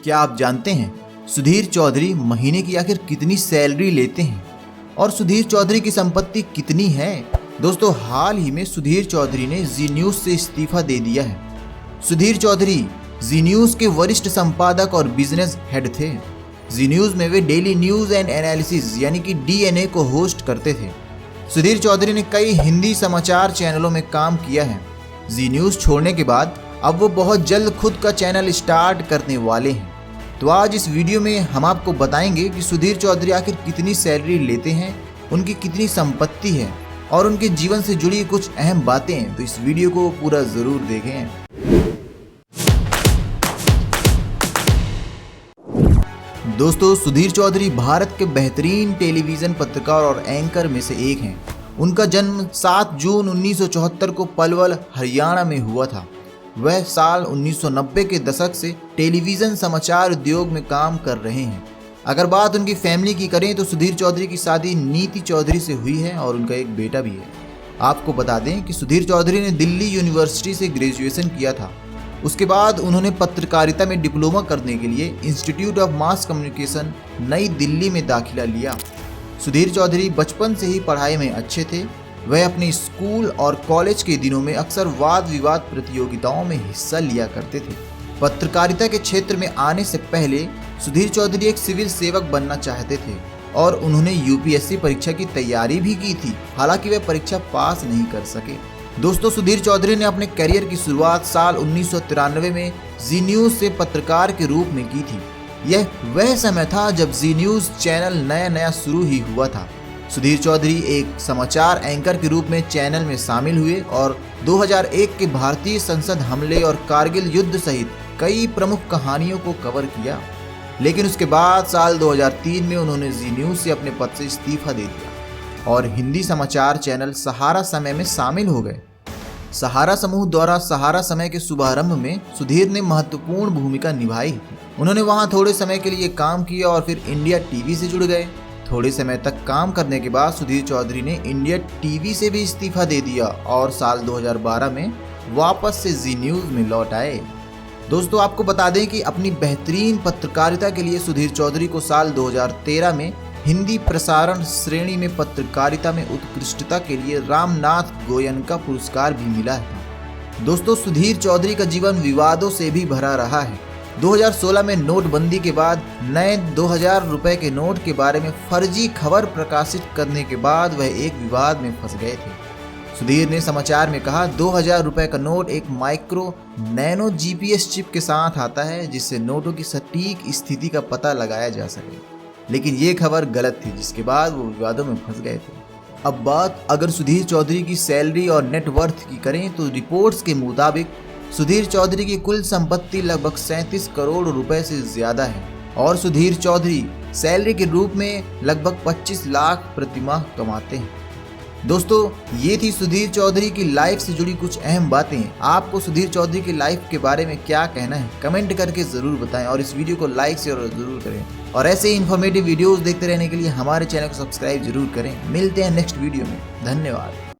क्या आप जानते हैं सुधीर चौधरी महीने की आखिर कितनी सैलरी लेते हैं और सुधीर चौधरी की संपत्ति कितनी है? दोस्तों, हाल ही में सुधीर चौधरी ने जी न्यूज से इस्तीफा दे दिया है। सुधीर चौधरी जी न्यूज के वरिष्ठ संपादक और बिजनेस हेड थे। जी न्यूज में वे डेली न्यूज एंड एनालिसिस यानी कि डीएनए को होस्ट करते थे। सुधीर चौधरी ने कई हिंदी समाचार चैनलों में काम किया है। जी न्यूज छोड़ने के बाद अब वो बहुत जल्द खुद का चैनल स्टार्ट करने वाले हैं। तो आज इस वीडियो में हम आपको बताएंगे कि सुधीर चौधरी आखिर कितनी सैलरी लेते हैं, उनकी कितनी संपत्ति है और उनके जीवन से जुड़ी कुछ अहम बातें हैं। तो इस वीडियो को पूरा जरूर देखें। दोस्तों, सुधीर चौधरी भारत के बेहतरीन टेलीविजन पत्रकार और एंकर में से एक हैं। उनका जन्म 7 जून 1974 को पलवल, हरियाणा में हुआ था। वह साल 1990 के दशक से टेलीविज़न समाचार उद्योग में काम कर रहे हैं। अगर बात उनकी फैमिली की करें तो सुधीर चौधरी की शादी नीति चौधरी से हुई है और उनका एक बेटा भी है। आपको बता दें कि सुधीर चौधरी ने दिल्ली यूनिवर्सिटी से ग्रेजुएशन किया था। उसके बाद उन्होंने पत्रकारिता में डिप्लोमा करने के लिए इंस्टीट्यूट ऑफ मास कम्युनिकेशन नई दिल्ली में दाखिला लिया। सुधीर चौधरी बचपन से ही पढ़ाई में अच्छे थे। वह अपने स्कूल और कॉलेज के दिनों में अक्सर वाद विवाद प्रतियोगिताओं में हिस्सा लिया करते थे। पत्रकारिता के क्षेत्र में आने से पहले सुधीर चौधरी एक सिविल सेवक बनना चाहते थे और उन्होंने यूपीएससी परीक्षा की तैयारी भी की थी। हालांकि वह परीक्षा पास नहीं कर सके। दोस्तों, सुधीर चौधरी ने अपने करियर की शुरुआत साल 1993 में जी न्यूज से पत्रकार के रूप में की थी। यह वह समय था जब जी न्यूज चैनल नया शुरू ही हुआ था। सुधीर चौधरी एक समाचार एंकर के रूप में चैनल में शामिल हुए और 2001 के भारतीय संसद हमले और कारगिल युद्ध सहित कई प्रमुख कहानियों को कवर किया। लेकिन उसके बाद साल 2003 में उन्होंने जी न्यूज से अपने पद से इस्तीफा दे दिया और हिंदी समाचार चैनल सहारा समय में शामिल हो गए। सहारा समूह द्वारा सहारा समय के शुभारंभ में सुधीर ने महत्वपूर्ण भूमिका निभाई। उन्होंने वहां थोड़े समय के लिए काम किया और फिर इंडिया टीवी से जुड़ गए। थोड़े समय तक काम करने के बाद सुधीर चौधरी ने इंडिया टीवी से भी इस्तीफा दे दिया और साल 2012 में वापस से जी न्यूज में लौट आए। दोस्तों, आपको बता दें कि अपनी बेहतरीन पत्रकारिता के लिए सुधीर चौधरी को साल 2013 में हिंदी प्रसारण श्रेणी में पत्रकारिता में उत्कृष्टता के लिए रामनाथ गोयनका पुरस्कार भी मिला है। दोस्तों, सुधीर चौधरी का जीवन विवादों से भी भरा रहा है। 2016 में नोटबंदी के बाद नए 2000 रुपए के नोट के बारे में फर्जी खबर प्रकाशित करने के बाद वह एक विवाद में फंस गए थे। सुधीर ने समाचार में कहा, 2000 रुपए का नोट एक माइक्रो नैनो जीपीएस चिप के साथ आता है जिससे नोटों की सटीक स्थिति का पता लगाया जा सके। लेकिन ये खबर गलत थी, जिसके बाद वो विवादों में फंस गए थे। अब बात अगर सुधीर चौधरी की सैलरी और नेटवर्थ की करें तो रिपोर्ट्स के मुताबिक सुधीर चौधरी की कुल संपत्ति लगभग 37 करोड़ रुपए से ज्यादा है और सुधीर चौधरी सैलरी के रूप में लगभग 25 लाख प्रतिमाह कमाते हैं। दोस्तों, ये थी सुधीर चौधरी की लाइफ से जुड़ी कुछ अहम बातें। आपको सुधीर चौधरी की लाइफ के बारे में क्या कहना है, कमेंट करके जरूर बताएं और इस वीडियो को लाइक शेयर जरूर करें। और ऐसे ही इन्फॉर्मेटिव वीडियोस देखते रहने के लिए हमारे चैनल को सब्सक्राइब जरूर करें। मिलते हैं नेक्स्ट वीडियो में। धन्यवाद।